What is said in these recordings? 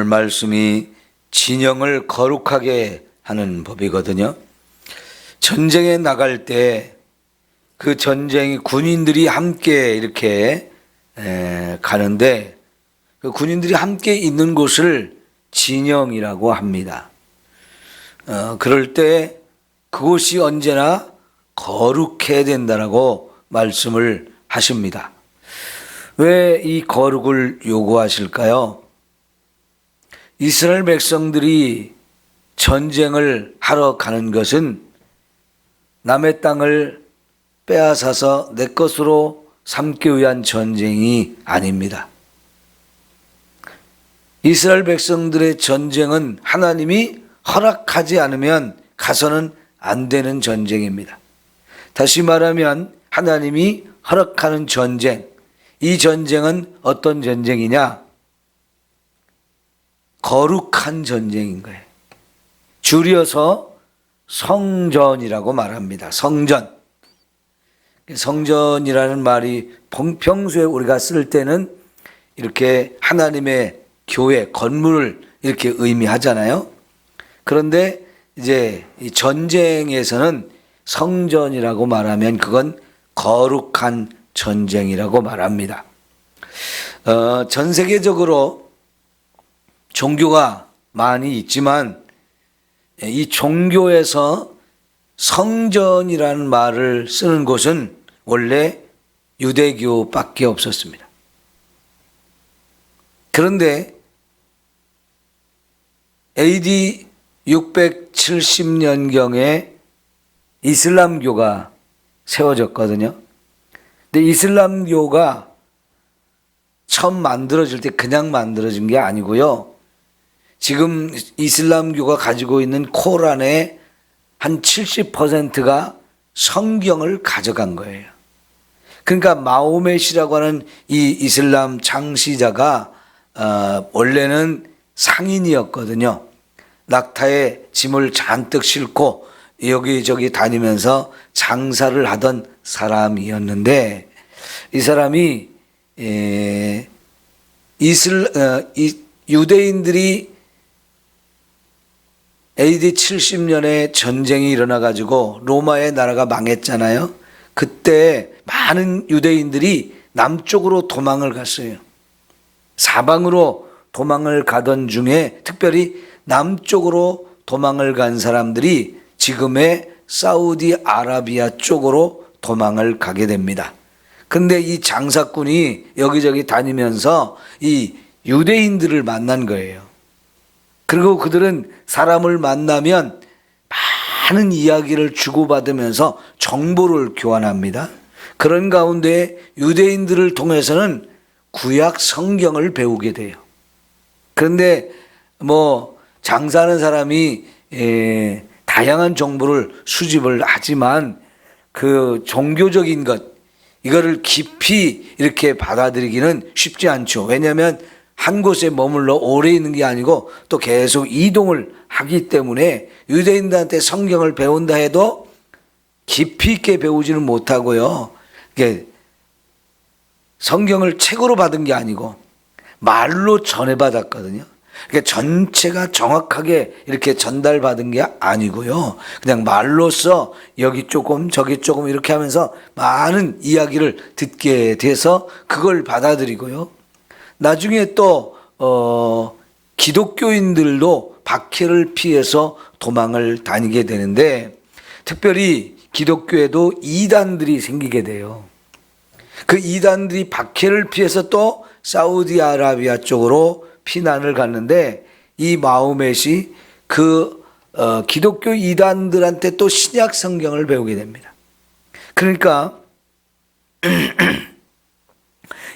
오늘 말씀이 진영을 거룩하게 하는 법이거든요. 전쟁에 나갈 때 그 전쟁이 군인들이 함께 이렇게 가는데 그 군인들이 함께 있는 곳을 진영이라고 합니다. 그럴 때 그곳이 언제나 거룩해야 된다라고 말씀을 하십니다. 왜 이 거룩을 요구하실까요? 이스라엘 백성들이 전쟁을 하러 가는 것은 남의 땅을 빼앗아서 내 것으로 삼기 위한 전쟁이 아닙니다. 이스라엘 백성들의 전쟁은 하나님이 허락하지 않으면 가서는 안 되는 전쟁입니다. 다시 말하면 하나님이 허락하는 전쟁, 이 전쟁은 어떤 전쟁이냐? 거룩한 전쟁인 거예요. 줄여서 성전이라고 말합니다. 성전. 성전이라는 말이 평소에 우리가 쓸 때는 이렇게 하나님의 교회, 건물을 이렇게 의미하잖아요. 그런데 이제 이 전쟁에서는 성전이라고 말하면 그건 거룩한 전쟁이라고 말합니다. 전 세계적으로 종교가 많이 있지만 이 종교에서 성전이라는 말을 쓰는 곳은 원래 유대교밖에 없었습니다. 그런데 AD 670년경에 이슬람교가 세워졌거든요. 근데 이슬람교가 처음 만들어질 때 그냥 만들어진 게 아니고요. 지금 이슬람교가 가지고 있는 코란의 한 70%가 성경을 가져간 거예요. 그러니까 마호멧이라고 하는 이 이슬람 창시자가 원래는 상인이었거든요. 낙타에 짐을 잔뜩 싣고 여기저기 다니면서 장사를 하던 사람이었는데 이 사람이 유대인들이 AD 70년에 전쟁이 일어나가지고 로마의 나라가 망했잖아요. 그때 많은 유대인들이 남쪽으로 도망을 갔어요. 사방으로 도망을 가던 중에 특별히 남쪽으로 도망을 간 사람들이 지금의 사우디아라비아 쪽으로 도망을 가게 됩니다. 근데 이 장사꾼이 여기저기 다니면서 이 유대인들을 만난 거예요. 그리고 그들은 사람을 만나면 많은 이야기를 주고받으면서 정보를 교환합니다. 그런 가운데 유대인들을 통해서는 구약 성경을 배우게 돼요. 그런데 장사하는 사람이 다양한 정보를 수집을 하지만 그 종교적인 것, 이거를 깊이 이렇게 받아들이기는 쉽지 않죠. 왜냐하면 한 곳에 머물러 오래 있는 게 아니고 또 계속 이동을 하기 때문에 유대인들한테 성경을 배운다 해도 깊이 있게 배우지는 못하고요. 이게 성경을 책으로 받은 게 아니고 말로 전해받았거든요. 그러니까 전체가 정확하게 이렇게 전달받은 게 아니고요. 그냥 말로써 여기 조금 저기 조금 이렇게 하면서 많은 이야기를 듣게 돼서 그걸 받아들이고요. 나중에 또 기독교인들도 박해를 피해서 도망을 다니게 되는데 특별히 기독교에도 이단들이 생기게 돼요. 그 이단들이 박해를 피해서 또 사우디아라비아 쪽으로 피난을 갔는데 이 마호멧이 그 기독교 이단들한테 또 신약 성경을 배우게 됩니다. 그러니까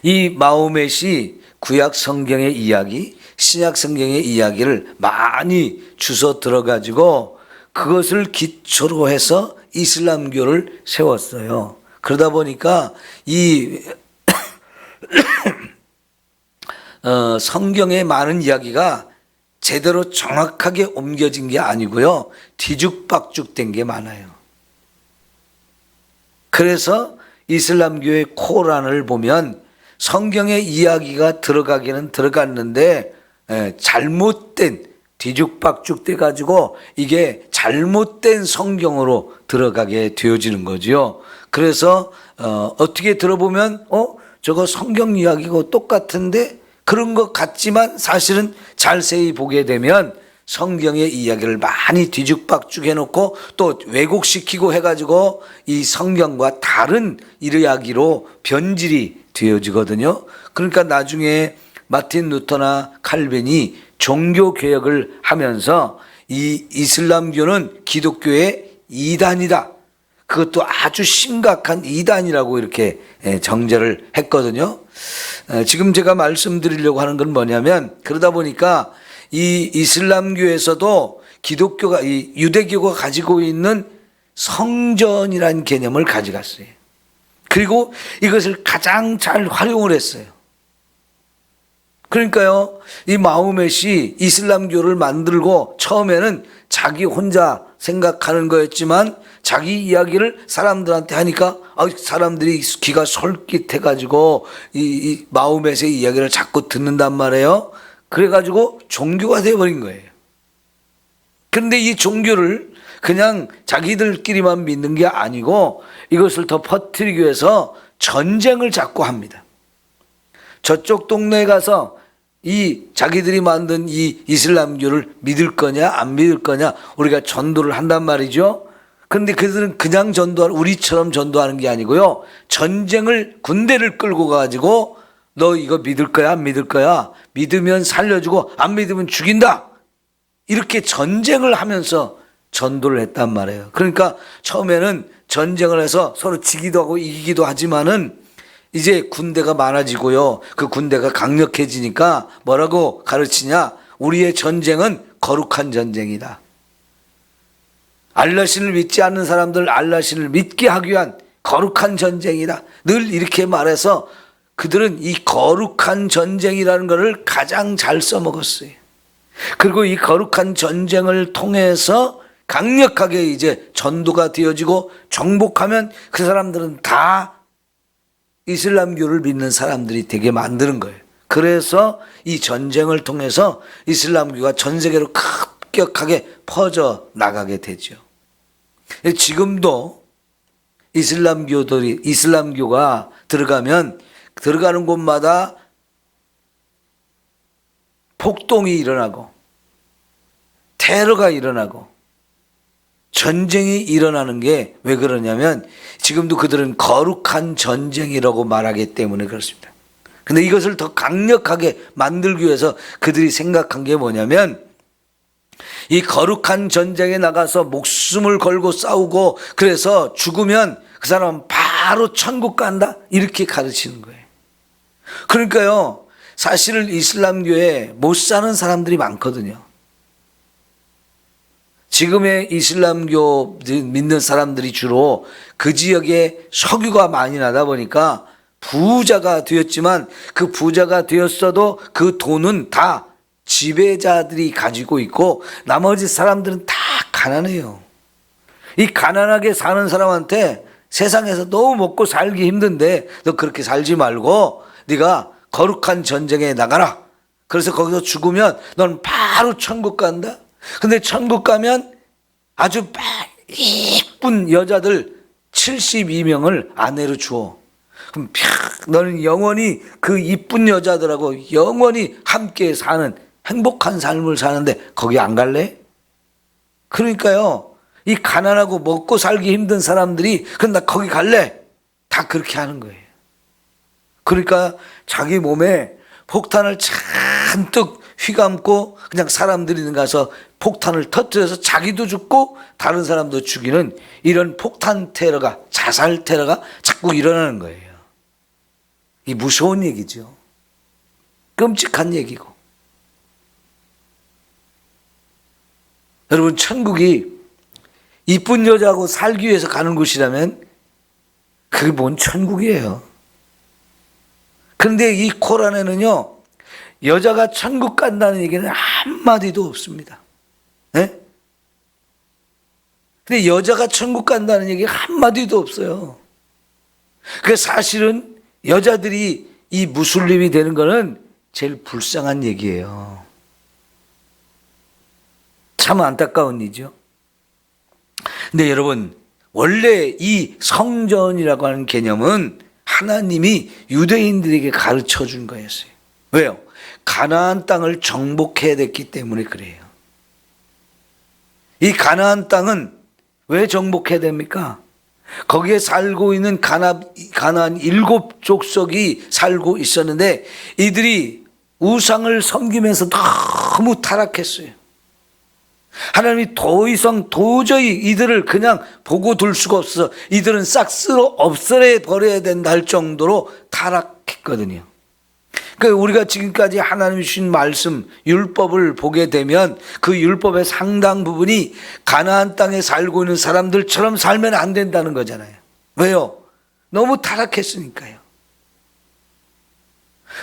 이 마호멧이 구약 성경의 이야기, 신약 성경의 이야기를 많이 주워 들어가지고 그것을 기초로 해서 이슬람교를 세웠어요. 그러다 보니까 이 성경의 많은 이야기가 제대로 정확하게 옮겨진 게 아니고요. 뒤죽박죽된 게 많아요. 그래서 이슬람교의 코란을 보면 성경의 이야기가 들어가기는 들어갔는데 잘못된 뒤죽박죽 돼 가지고 이게 잘못된 성경으로 들어가게 되어지는 거지요. 그래서 어떻게 들어보면 저거 성경 이야기고 똑같은데 그런 것 같지만 사실은 자세히 보게 되면 성경의 이야기를 많이 뒤죽박죽 해놓고 또 왜곡시키고 해가지고 이 성경과 다른 이야기로 변질이 되어지거든요. 그러니까 나중에 마틴 루터나 칼빈이 종교개혁을 하면서 이 이슬람교는 기독교의 이단이다. 그것도 아주 심각한 이단이라고 이렇게 정죄를 했거든요. 지금 제가 말씀드리려고 하는 건 뭐냐면 그러다 보니까 이 이슬람교에서도 기독교가 이 유대교가 가지고 있는 성전이라는 개념을 가져갔어요. 그리고 이것을 가장 잘 활용을 했어요. 그러니까요, 이 마호멧이 이슬람교를 만들고 처음에는 자기 혼자 생각하는 거였지만 자기 이야기를 사람들한테 하니까 사람들이 귀가 솔깃해가지고 이 마호멧의 이야기를 자꾸 듣는단 말이에요. 그래가지고 종교가 되어버린 거예요. 그런데 이 종교를 그냥 자기들끼리만 믿는 게 아니고 이것을 더 퍼뜨리기 위해서 전쟁을 자꾸 합니다. 저쪽 동네에 가서 이 자기들이 만든 이 이슬람교를 믿을 거냐 안 믿을 거냐 우리가 전도를 한단 말이죠. 그런데 그들은 그냥 우리처럼 전도하는 게 아니고요. 전쟁을 군대를 끌고 가지고 너 이거 믿을 거야 안 믿을 거야? 믿으면 살려주고 안 믿으면 죽인다. 이렇게 전쟁을 하면서 전도를 했단 말이에요. 그러니까 처음에는 전쟁을 해서 서로 지기도 하고 이기기도 하지만은 이제 군대가 많아지고요. 그 군대가 강력해지니까 뭐라고 가르치냐? 우리의 전쟁은 거룩한 전쟁이다. 알라신을 믿지 않는 사람들 알라신을 믿게 하기 위한 거룩한 전쟁이다. 늘 이렇게 말해서 그들은 이 거룩한 전쟁이라는 것을 가장 잘 써먹었어요. 그리고 이 거룩한 전쟁을 통해서 강력하게 이제 전도가 되어지고 정복하면 그 사람들은 다 이슬람교를 믿는 사람들이 되게 만드는 거예요. 그래서 이 전쟁을 통해서 이슬람교가 전 세계로 급격하게 퍼져 나가게 되죠. 지금도 이슬람교가 들어가는 곳마다 폭동이 일어나고 테러가 일어나고 전쟁이 일어나는 게 왜 그러냐면 지금도 그들은 거룩한 전쟁이라고 말하기 때문에 그렇습니다. 근데 이것을 더 강력하게 만들기 위해서 그들이 생각한 게 뭐냐면 이 거룩한 전쟁에 나가서 목숨을 걸고 싸우고 그래서 죽으면 그 사람은 바로 천국 간다 이렇게 가르치는 거예요. 그러니까요, 사실은 이슬람교에 못 사는 사람들이 많거든요. 지금의 이슬람교 믿는 사람들이 주로 그 지역에 석유가 많이 나다 보니까 부자가 되었지만 그 부자가 되었어도 그 돈은 다 지배자들이 가지고 있고 나머지 사람들은 다 가난해요. 이 가난하게 사는 사람한테 세상에서 너무 먹고 살기 힘든데 너 그렇게 살지 말고 네가 거룩한 전쟁에 나가라. 그래서 거기서 죽으면 넌 바로 천국 간다. 근데 천국 가면 아주 이쁜 여자들 72명을 아내로 주어. 그럼 너는 영원히 그 이쁜 여자들하고 영원히 함께 사는 행복한 삶을 사는데 거기 안 갈래? 그러니까요, 이 가난하고 먹고 살기 힘든 사람들이 그럼 나 거기 갈래? 다 그렇게 하는 거예요. 그러니까 자기 몸에 폭탄을 잔뜩 휘감고 그냥 사람들이 가서 폭탄을 터뜨려서 자기도 죽고 다른 사람도 죽이는 이런 폭탄 테러가, 자살 테러가 자꾸 일어나는 거예요. 이 무서운 얘기죠. 끔찍한 얘기고. 여러분, 천국이 이쁜 여자하고 살기 위해서 가는 곳이라면 그게 뭔 천국이에요. 그런데 이 코란에는요, 여자가 천국 간다는 얘기는 한마디도 없습니다. 네? 근데 여자가 천국 간다는 얘기 한마디도 없어요. 그 사실은 여자들이 이 무슬림이 되는 거는 제일 불쌍한 얘기예요. 참 안타까운 일이죠. 근데 여러분, 원래 이 성전이라고 하는 개념은 하나님이 유대인들에게 가르쳐 준 거였어요. 왜요? 가나안 땅을 정복해야 됐기 때문에 그래요. 이 가나안 땅은 왜 정복해야 됩니까? 거기에 살고 있는 가나안 7 족속이 살고 있었는데 이들이 우상을 섬기면서 너무 타락했어요. 하나님이 더 이상 도저히 이들을 그냥 보고 둘 수가 없어. 이들은 싹 쓸어 없애려 버려야 된다 할 정도로 타락했거든요. 그러니까 우리가 지금까지 하나님이 주신 말씀, 율법을 보게 되면 그 율법의 상당 부분이 가나안 땅에 살고 있는 사람들처럼 살면 안 된다는 거잖아요. 왜요? 너무 타락했으니까요.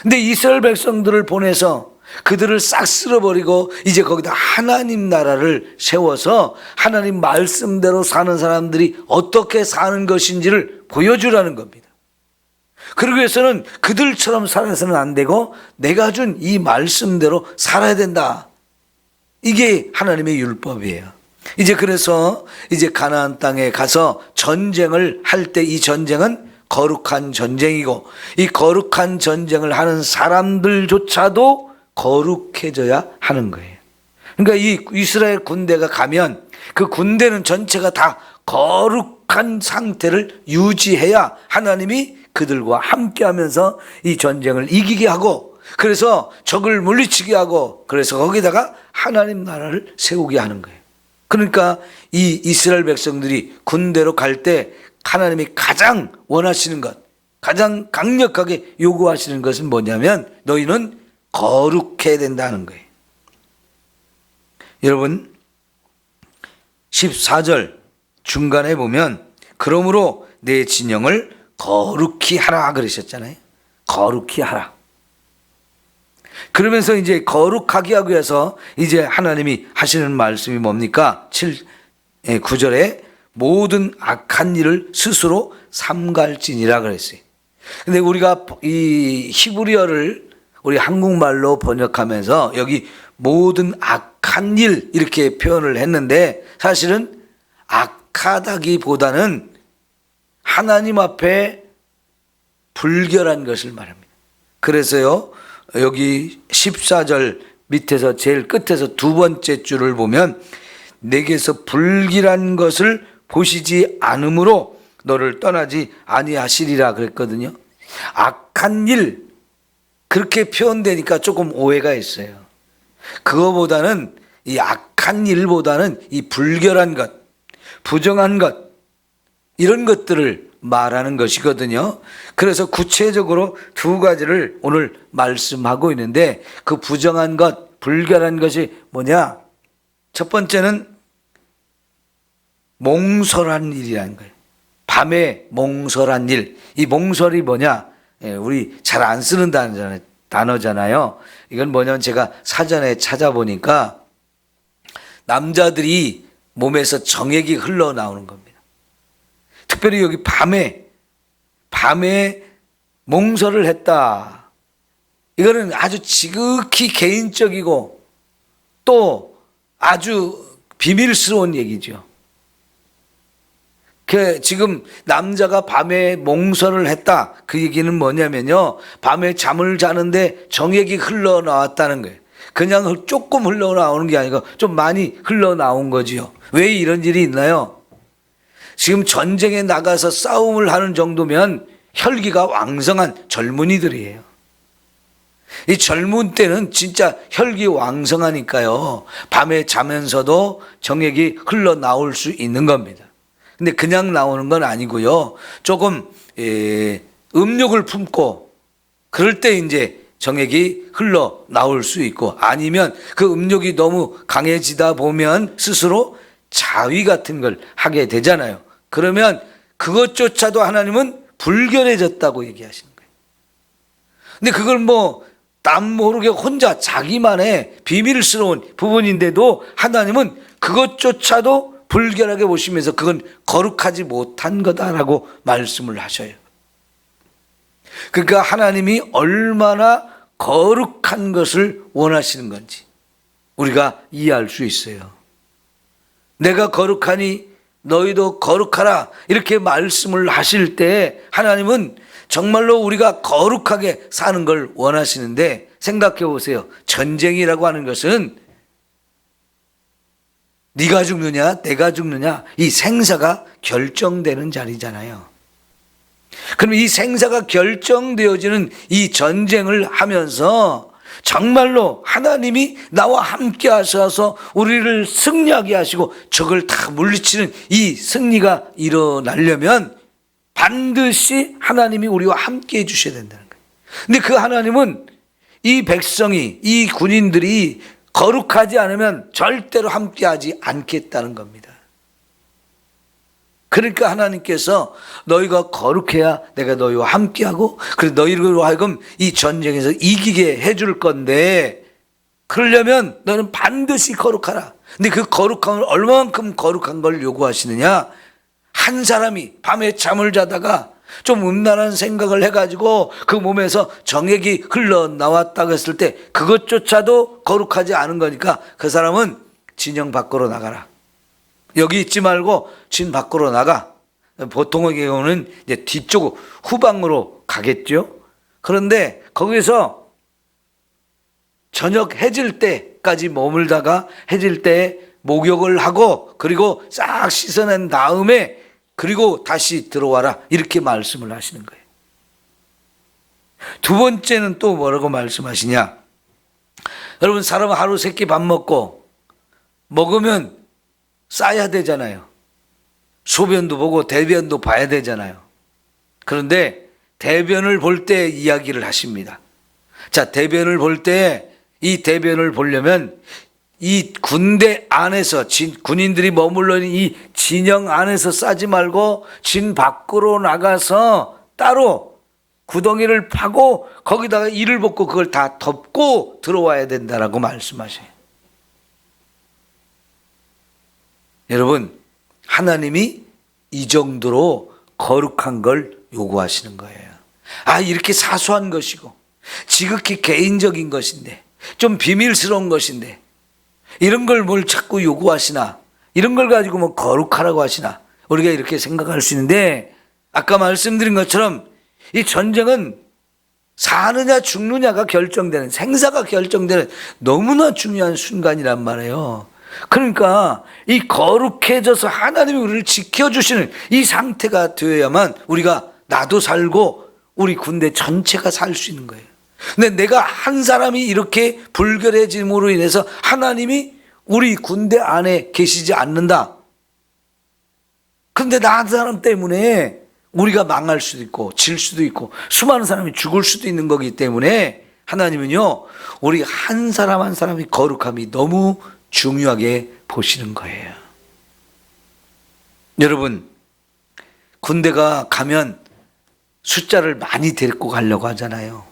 근데 이스라엘 백성들을 보내서 그들을 싹 쓸어버리고 이제 거기다 하나님 나라를 세워서 하나님 말씀대로 사는 사람들이 어떻게 사는 것인지를 보여주라는 겁니다. 그러기 위해서는 그들처럼 살아서는 안 되고 내가 준 이 말씀대로 살아야 된다. 이게 하나님의 율법이에요. 이제 그래서 이제 가나안 땅에 가서 전쟁을 할 때 이 전쟁은 거룩한 전쟁이고 이 거룩한 전쟁을 하는 사람들조차도 거룩해져야 하는 거예요. 그러니까 이 이스라엘 군대가 가면 그 군대는 전체가 다 거룩한 상태를 유지해야 하나님이 그들과 함께 하면서 이 전쟁을 이기게 하고 그래서 적을 물리치게 하고 그래서 거기다가 하나님 나라를 세우게 하는 거예요. 그러니까 이 이스라엘 백성들이 군대로 갈 때 하나님이 가장 원하시는 것, 가장 강력하게 요구하시는 것은 뭐냐면 너희는 거룩해야 된다는 거예요. 여러분 14절 중간에 보면 그러므로 내 진영을 거룩히 하라 그러셨잖아요. 거룩히 하라. 그러면서 이제 거룩하게 하기 위해서 이제 하나님이 하시는 말씀이 뭡니까? 9절에 모든 악한 일을 스스로 삼갈지니라 그랬어요. 근데 우리가 이 히브리어를 우리 한국말로 번역하면서 여기 모든 악한 일 이렇게 표현을 했는데 사실은 악하다기보다는 하나님 앞에 불결한 것을 말합니다. 그래서요 여기 14절 밑에서 제일 끝에서 두 번째 줄을 보면 내게서 불길한 것을 보시지 않으므로 너를 떠나지 아니하시리라 그랬거든요. 악한 일 그렇게 표현되니까 조금 오해가 있어요. 그거보다는 이 악한 일보다는 이 불결한 것, 부정한 것 이런 것들을 말하는 것이거든요. 그래서 구체적으로 두 가지를 오늘 말씀하고 있는데 그 부정한 것, 불결한 것이 뭐냐? 첫 번째는 몽설한 일이라는 거예요. 밤에 몽설한 일. 이 몽설이 뭐냐? 우리 잘 안 쓰는 단어잖아요. 이건 뭐냐면 제가 사전에 찾아보니까 남자들이 몸에서 정액이 흘러나오는 겁니다. 특별히 여기 밤에 몽설을 했다. 이거는 아주 지극히 개인적이고 또 아주 비밀스러운 얘기죠. 지금 남자가 밤에 몽설을 했다. 그 얘기는 뭐냐면요. 밤에 잠을 자는데 정액이 흘러나왔다는 거예요. 그냥 조금 흘러나오는 게 아니고 좀 많이 흘러나온 거지요. 왜 이런 일이 있나요? 지금 전쟁에 나가서 싸움을 하는 정도면 혈기가 왕성한 젊은이들이에요. 이 젊은 때는 진짜 혈기 왕성하니까요. 밤에 자면서도 정액이 흘러나올 수 있는 겁니다. 근데 그냥 나오는 건 아니고요. 조금 음욕을 품고 그럴 때 이제 정액이 흘러나올 수 있고 아니면 그 음욕이 너무 강해지다 보면 스스로 자위 같은 걸 하게 되잖아요. 그러면 그것조차도 하나님은 불결해졌다고 얘기하시는 거예요. 근데 그걸 남 모르게 혼자 자기만의 비밀스러운 부분인데도 하나님은 그것조차도 불결하게 보시면서 그건 거룩하지 못한 거다라고 말씀을 하셔요. 그러니까 하나님이 얼마나 거룩한 것을 원하시는 건지 우리가 이해할 수 있어요. 내가 거룩하니 너희도 거룩하라 이렇게 말씀을 하실 때 하나님은 정말로 우리가 거룩하게 사는 걸 원하시는데, 생각해 보세요. 전쟁이라고 하는 것은 네가 죽느냐 내가 죽느냐 이 생사가 결정되는 자리잖아요. 그럼 이 생사가 결정되어지는 이 전쟁을 하면서 정말로 하나님이 나와 함께 하셔서 우리를 승리하게 하시고 적을 다 물리치는 이 승리가 일어나려면 반드시 하나님이 우리와 함께 해주셔야 된다는 거예요. 근데 그 하나님은 이 백성이, 이 군인들이 거룩하지 않으면 절대로 함께하지 않겠다는 겁니다. 그러니까 하나님께서 너희가 거룩해야 내가 너희와 함께하고, 그래서 너희로 하여금 이 전쟁에서 이기게 해줄 건데, 그러려면 너는 반드시 거룩하라. 근데 그 거룩함을 얼마만큼 거룩한 걸 요구하시느냐? 한 사람이 밤에 잠을 자다가 좀 음란한 생각을 해가지고 그 몸에서 정액이 흘러나왔다고 했을 때 그것조차도 거룩하지 않은 거니까 그 사람은 진영 밖으로 나가라. 여기 있지 말고 진 밖으로 나가. 보통의 경우는 이제 뒤쪽 후방으로 가겠죠. 그런데 거기서 저녁 해질 때까지 머물다가 해질 때 목욕을 하고 그리고 싹 씻어낸 다음에 그리고 다시 들어와라 이렇게 말씀을 하시는 거예요. 두 번째는 또 뭐라고 말씀하시냐? 여러분, 사람은 하루 세 끼 밥 먹으면 싸야 되잖아요. 소변도 보고 대변도 봐야 되잖아요. 그런데 대변을 볼 때 이야기를 하십니다. 자, 대변을 볼 때 이 대변을 보려면 이 군대 안에서 군인들이 머물러 있는 이 진영 안에서 싸지 말고 진 밖으로 나가서 따로 구덩이를 파고 거기다가 이를 벗고 그걸 다 덮고 들어와야 된다라고 말씀하셔요. 여러분, 하나님이 이 정도로 거룩한 걸 요구하시는 거예요. 아, 이렇게 사소한 것이고 지극히 개인적인 것인데 좀 비밀스러운 것인데 이런 걸 뭘 자꾸 요구하시나? 이런 걸 가지고 뭐 거룩하라고 하시나? 우리가 이렇게 생각할 수 있는데, 아까 말씀드린 것처럼 이 전쟁은 사느냐 죽느냐가 결정되는, 생사가 결정되는 너무나 중요한 순간이란 말이에요. 그러니까 이 거룩해져서 하나님이 우리를 지켜주시는 이 상태가 되어야만 우리가 나도 살고 우리 군대 전체가 살 수 있는 거예요. 근데 내가 한 사람이 이렇게 불결해짐으로 인해서 하나님이 우리 군대 안에 계시지 않는다. 그런데 나 한 사람 때문에 우리가 망할 수도 있고 질 수도 있고 수많은 사람이 죽을 수도 있는 거기 때문에 하나님은요, 우리 한 사람 한 사람이 거룩함이 너무 중요하게 보시는 거예요. 여러분, 군대가 가면 숫자를 많이 데리고 가려고 하잖아요.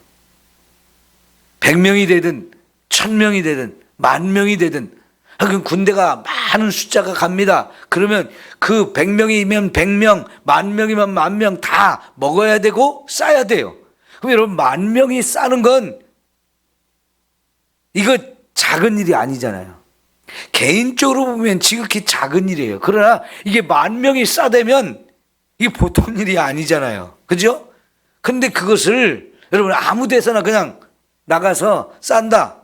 100명이 되든 1000명이 되든 10,000명이 되든 하여튼 군대가 많은 숫자가 갑니다. 그러면 그 100명이면 100명, 10,000명이면 10,000명 다 먹어야 되고 싸야 돼요. 그럼 여러분, 10,000명이 싸는 건 이거 작은 일이 아니잖아요. 개인적으로 보면 지극히 작은 일이에요. 그러나 이게 10,000명이 싸대면 이게 보통 일이 아니잖아요. 그죠? 근데 그것을 여러분 아무 데서나 그냥 나가서 싼다.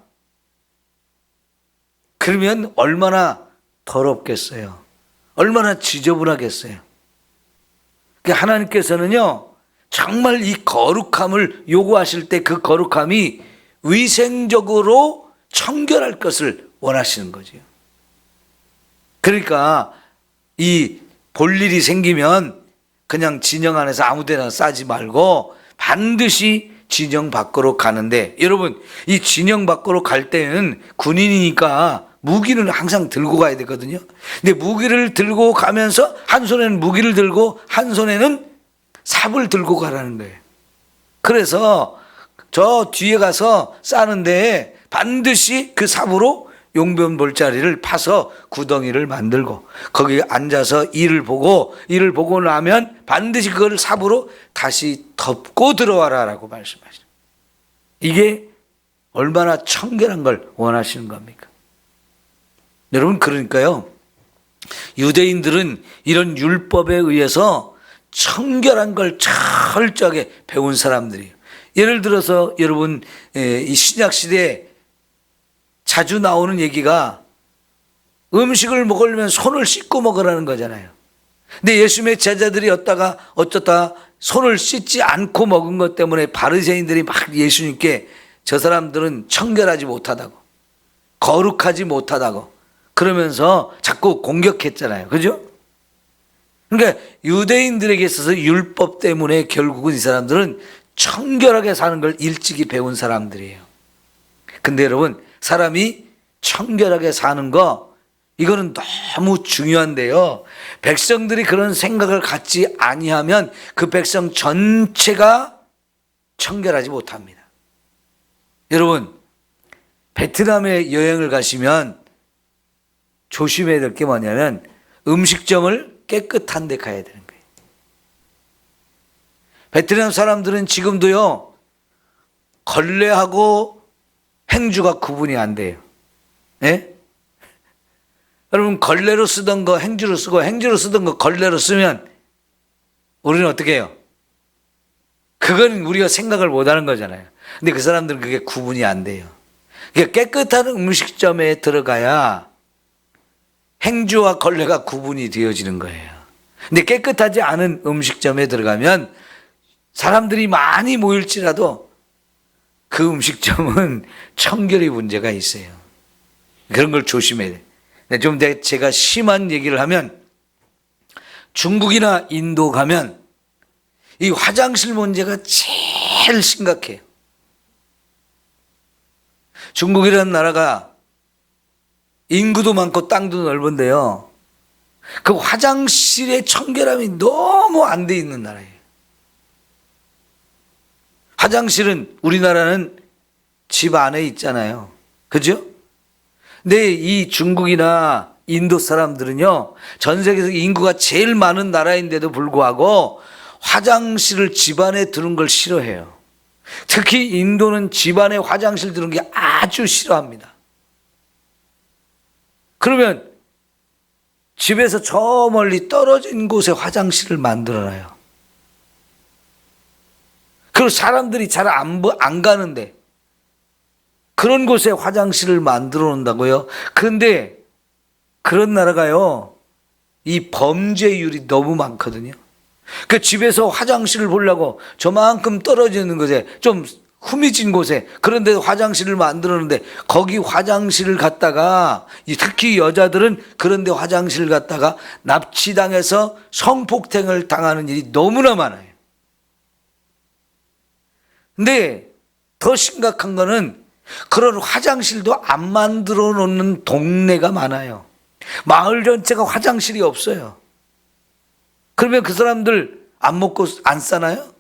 그러면 얼마나 더럽겠어요. 얼마나 지저분하겠어요. 그러니까 하나님께서는요, 정말 이 거룩함을 요구하실 때 그 거룩함이 위생적으로 청결할 것을 원하시는 거죠. 그러니까 이 볼 일이 생기면 그냥 진영 안에서 아무 데나 싸지 말고 반드시 진영 밖으로 가는데, 여러분, 이 진영 밖으로 갈 때는 군인이니까 무기는 항상 들고 가야 되거든요. 근데 무기를 들고 가면서 한 손에는 무기를 들고 한 손에는 삽을 들고 가라는 거예요. 그래서 저 뒤에 가서 싸는데 반드시 그 삽으로 용변 볼자리를 파서 구덩이를 만들고 거기에 앉아서 이를 보고 나면 반드시 그걸 삽으로 다시 덮고 들어와라라고 말씀하시죠. 이게 얼마나 청결한 걸 원하시는 겁니까? 여러분, 그러니까요, 유대인들은 이런 율법에 의해서 청결한 걸 철저하게 배운 사람들이에요. 예를 들어서 여러분, 이 신약 시대에 자주 나오는 얘기가 음식을 먹으려면 손을 씻고 먹으라는 거잖아요. 근데 예수님의 제자들이 어쩌다 손을 씻지 않고 먹은 것 때문에 바리새인들이 막 예수님께 저 사람들은 청결하지 못하다고, 거룩하지 못하다고 그러면서 자꾸 공격했잖아요. 그죠? 그러니까 유대인들에게 있어서 율법 때문에 결국은 이 사람들은 청결하게 사는 걸 일찍이 배운 사람들이에요. 근데 여러분, 사람이 청결하게 사는 거, 이거는 너무 중요한데요. 백성들이 그런 생각을 갖지 아니하면 그 백성 전체가 청결하지 못합니다. 여러분, 베트남에 여행을 가시면 조심해야 될 게 뭐냐면 음식점을 깨끗한 데 가야 되는 거예요. 베트남 사람들은 지금도요, 걸레하고 행주가 구분이 안 돼요. 예? 여러분, 걸레로 쓰던 거 행주로 쓰고 행주로 쓰던 거 걸레로 쓰면 우리는 어떻게 해요? 그건 우리가 생각을 못 하는 거잖아요. 근데 그 사람들은 그게 구분이 안 돼요. 그러니까 깨끗한 음식점에 들어가야 행주와 걸레가 구분이 되어지는 거예요. 근데 깨끗하지 않은 음식점에 들어가면 사람들이 많이 모일지라도 그 음식점은 청결의 문제가 있어요. 그런 걸 조심해야 돼요. 좀 제가 심한 얘기를 하면 중국이나 인도 가면 이 화장실 문제가 제일 심각해요. 중국이라는 나라가 인구도 많고 땅도 넓은데요, 그 화장실의 청결함이 너무 안 돼 있는 나라예요. 화장실은 우리나라는 집 안에 있잖아요. 그죠? 근데 이 중국이나 인도 사람들은요, 전 세계에서 인구가 제일 많은 나라인데도 불구하고 화장실을 집 안에 두는 걸 싫어해요. 특히 인도는 집 안에 화장실 두는 게 아주 싫어합니다. 그러면 집에서 저 멀리 떨어진 곳에 화장실을 만들어놔요. 그리고 사람들이 잘 안 가는데 그런 곳에 화장실을 만들어 놓는다고요? 그런데 그런 나라가요, 이 범죄율이 너무 많거든요. 그 집에서 화장실을 보려고 저만큼 떨어지는 곳에, 좀 후미진 곳에 그런 데 화장실을 만들었는데 거기 화장실을 갔다가, 특히 여자들은 그런 데 화장실을 갔다가 납치당해서 성폭행을 당하는 일이 너무나 많아요. 근데 더 심각한 거는 그런 화장실도 안 만들어 놓는 동네가 많아요. 마을 전체가 화장실이 없어요. 그러면 그 사람들 안 먹고 안 싸나요?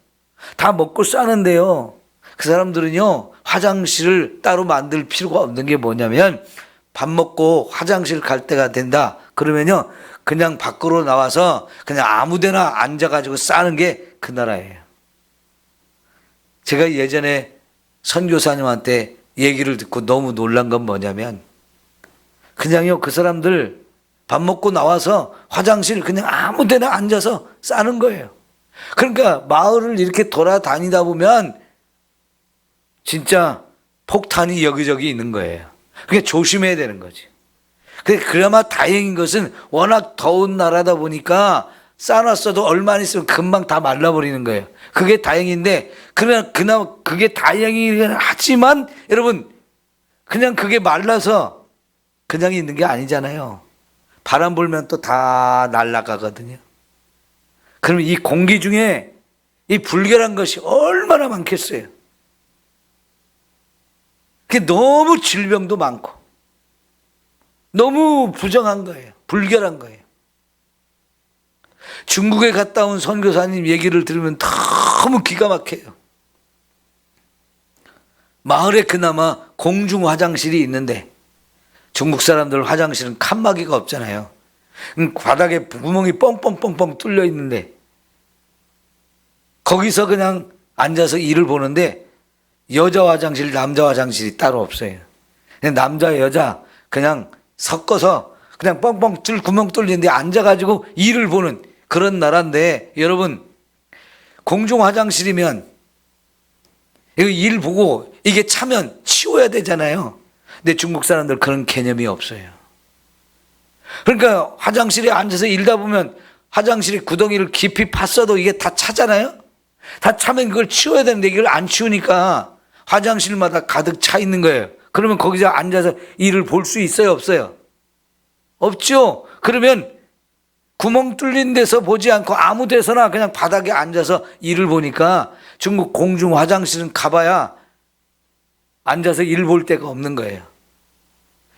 다 먹고 싸는데요, 그 사람들은요, 화장실을 따로 만들 필요가 없는 게 뭐냐면, 밥 먹고 화장실 갈 때가 된다 그러면요, 그냥 밖으로 나와서 그냥 아무 데나 앉아가지고 싸는 게 그 나라예요. 제가 예전에 선교사님한테 얘기를 듣고 너무 놀란 건 뭐냐면, 그냥요, 그 사람들 밥 먹고 나와서 화장실 그냥 아무 데나 앉아서 싸는 거예요. 그러니까 마을을 이렇게 돌아다니다 보면 진짜 폭탄이 여기저기 있는 거예요. 그러니까 조심해야 되는 거지. 그나마 다행인 것은 워낙 더운 나라다 보니까 싸놨어도 얼마 안 있으면 금방 다 말라버리는 거예요. 그게 다행인데, 그나마 그게 다행이긴 하지만 여러분, 그냥 그게 말라서 그냥 있는 게 아니잖아요. 바람 불면 또 다 날아가거든요. 그럼 이 공기 중에 이 불결한 것이 얼마나 많겠어요. 그게 너무 질병도 많고 너무 부정한 거예요. 불결한 거예요. 중국에 갔다 온 선교사님 얘기를 들으면 너무 기가 막혀요. 마을에 그나마 공중 화장실이 있는데 중국 사람들 화장실은 칸막이가 없잖아요. 바닥에 구멍이 뻥뻥뻥뻥 뚫려 있는데 거기서 그냥 앉아서 일을 보는데 여자 화장실, 남자 화장실이 따로 없어요. 남자, 여자 그냥 섞어서 그냥 뻥뻥 구멍 뚫리는데 앉아가지고 일을 보는 그런 나라인데, 여러분 공중 화장실이면 이거 일 보고 이게 차면 치워야 되잖아요. 근데 중국 사람들 그런 개념이 없어요. 그러니까 화장실에 앉아서 일다 보면 화장실에 구덩이를 깊이 팠어도 이게 다 차잖아요. 다 차면 그걸 치워야 되는데 이걸 안 치우니까 화장실마다 가득 차 있는 거예요. 그러면 거기서 앉아서 일을 볼 수 있어요, 없어요? 없죠. 그러면 구멍 뚫린 데서 보지 않고 아무 데서나 그냥 바닥에 앉아서 일을 보니까 중국 공중 화장실은 가봐야 앉아서 일 볼 데가 없는 거예요.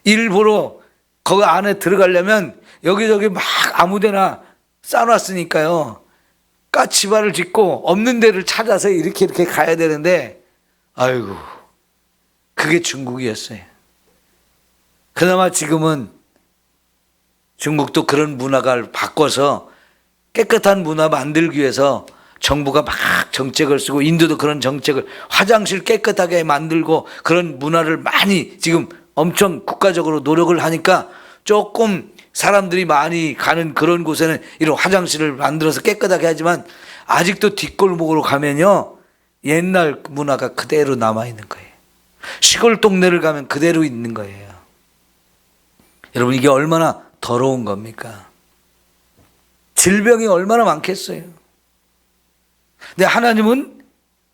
일 보러 거기 안에 들어가려면 여기저기 막 아무 데나 쌓아놨으니까요. 까치발을 짚고 없는 데를 찾아서 이렇게 가야 되는데, 아이고, 그게 중국이었어요. 그나마 지금은 중국도 그런 문화를 바꿔서 깨끗한 문화 만들기 위해서 정부가 막 정책을 쓰고, 인도도 그런 정책을, 화장실 깨끗하게 만들고 그런 문화를 많이 지금 엄청 국가적으로 노력을 하니까 조금 사람들이 많이 가는 그런 곳에는 이런 화장실을 만들어서 깨끗하게 하지만, 아직도 뒷골목으로 가면요 옛날 문화가 그대로 남아있는 거예요. 시골 동네를 가면 그대로 있는 거예요. 여러분, 이게 얼마나 더러운 겁니까? 질병이 얼마나 많겠어요. 근데 하나님은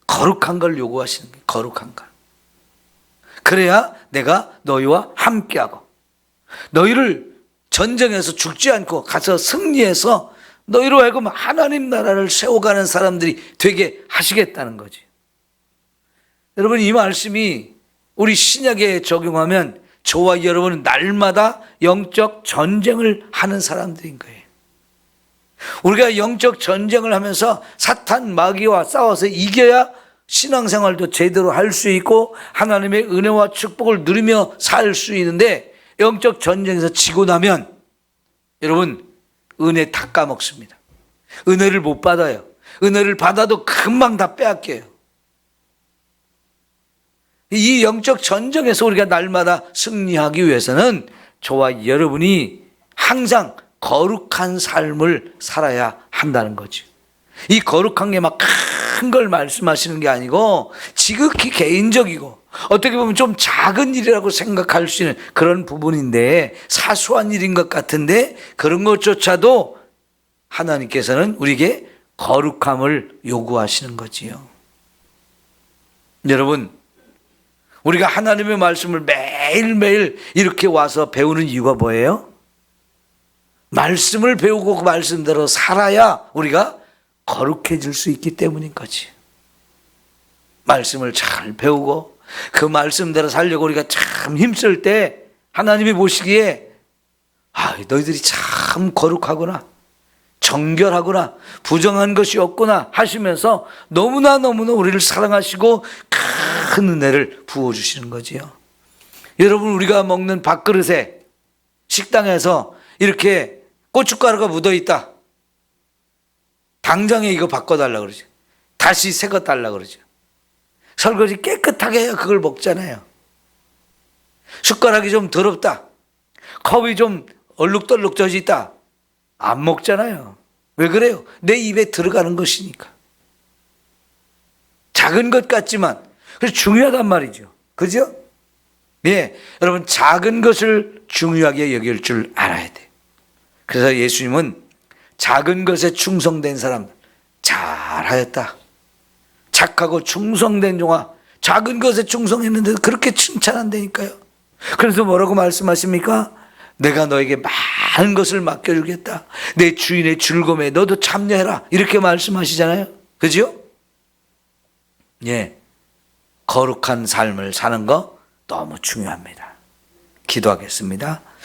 거룩한 걸 요구하시는 거예요. 거룩한 걸. 그래야 내가 너희와 함께하고 너희를 전쟁에서 죽지 않고 가서 승리해서 너희로 하여금 하나님 나라를 세워가는 사람들이 되게 하시겠다는 거지. 여러분, 이 말씀이 우리 신약에 적용하면 저와 여러분은 날마다 영적 전쟁을 하는 사람들인 거예요. 우리가 영적 전쟁을 하면서 사탄 마귀와 싸워서 이겨야 신앙생활도 제대로 할 수 있고 하나님의 은혜와 축복을 누리며 살 수 있는데, 영적 전쟁에서 지고 나면 여러분 은혜 다 까먹습니다. 은혜를 못 받아요. 은혜를 받아도 금방 다 빼앗겨요. 이 영적 전쟁에서 우리가 날마다 승리하기 위해서는 저와 여러분이 항상 거룩한 삶을 살아야 한다는 거죠. 이 거룩한 게 막 큰 걸 말씀하시는 게 아니고 지극히 개인적이고 어떻게 보면 좀 작은 일이라고 생각할 수 있는 그런 부분인데, 사소한 일인 것 같은데 그런 것조차도 하나님께서는 우리에게 거룩함을 요구하시는 거지요. 여러분, 우리가 하나님의 말씀을 매일매일 이렇게 와서 배우는 이유가 뭐예요? 말씀을 배우고 그 말씀대로 살아야 우리가 거룩해질 수 있기 때문인 거지. 말씀을 잘 배우고 그 말씀대로 살려고 우리가 참 힘쓸 때 하나님이 보시기에 너희들이 참 거룩하구나, 정결하구나, 부정한 것이 없구나 하시면서 너무나 우리를 사랑하시고 큰 은혜를 부어주시는 거지요. 여러분, 우리가 먹는 밥그릇에 식당에서 이렇게 고춧가루가 묻어있다, 당장에 이거 바꿔달라 그러죠. 다시 새 거 달라 그러죠. 설거지 깨끗하게 해야 그걸 먹잖아요. 숟가락이 좀 더럽다, 컵이 좀 얼룩덜룩 젖어 있다, 안 먹잖아요. 왜 그래요? 내 입에 들어가는 것이니까. 작은 것 같지만 그래서 중요하단 말이죠. 그죠? 예, 여러분, 작은 것을 중요하게 여길 줄 알아야 돼. 그래서 예수님은 작은 것에 충성된 사람 잘하였다, 착하고 충성된 종아, 작은 것에 충성했는데 그렇게 칭찬한다니까요. 그래서 뭐라고 말씀하십니까? 내가 너에게 많은 것을 맡겨주겠다, 내 주인의 즐거움에 너도 참여해라, 이렇게 말씀하시잖아요. 그죠? 예, 거룩한 삶을 사는 거 너무 중요합니다. 기도하겠습니다.